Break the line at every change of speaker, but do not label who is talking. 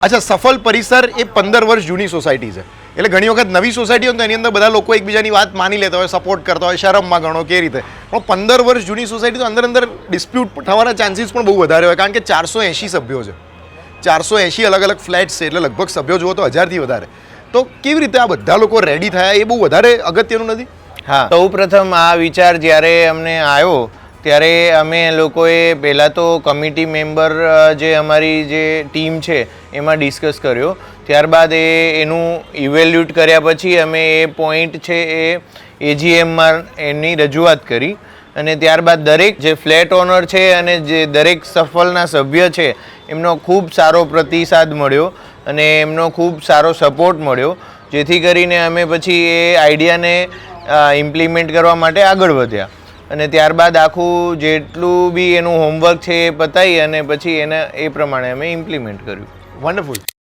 અચ્છા, સફલ પરિસર એ 15 વર્ષ જૂની સોસાયટી છે. એટલે ઘણી વખત નવી સોસાયટી હોય તો એની અંદર બધા લોકો એકબીજાની વાત માની લેતા હોય, સપોર્ટ કરતા હોય, શરમમાં ગણો કે રીતે. પણ 15 વર્ષ જૂની સોસાયટી તો અંદર ડિસ્પ્યુટ થવાના ચાન્સીસ પણ બહુ વધારે હોય, કારણ કે 480 સભ્યો છે. 480 અલગ અલગ ફ્લેટ્સ છે, એટલે લગભગ સભ્યો જુઓ તો 1000થી વધારે. તો કેવી રીતે આ બધા લોકો રેડી થયા એ બહુ વધારે અગત્યનું નથી?
હા, સૌ પ્રથમ આ વિચાર જ્યારે અમને આવ્યો ત્યારે અમે લોકોએ પહેલાં તો કમિટી મેમ્બર જે અમારી જે ટીમ છે એમાં ડિસ્કસ કર્યો. ત્યારબાદ એનું ઇવેલ્યુટ કર્યા પછી અમે એ પોઈન્ટ છે એ એજીએમમાં એમની રજૂઆત કરી અને ત્યારબાદ દરેક જે ફ્લેટ ઓનર છે અને જે દરેક સફલના સભ્ય છે એમનો ખૂબ સારો પ્રતિસાદ મળ્યો અને એમનો ખૂબ સારો સપોર્ટ મળ્યો, જેથી કરીને અમે પછી એ આઈડિયાને ઇમ્પ્લિમેન્ટ કરવા માટે આગળ વધ્યા અને ત્યારબાદ આખું જેટલું બી એનું હોમવર્ક છે એ પતાવી અને પછી એને એ પ્રમાણે અમે ઇમ્પ્લિમેન્ટ કર્યું.
વન્ડરફુલ.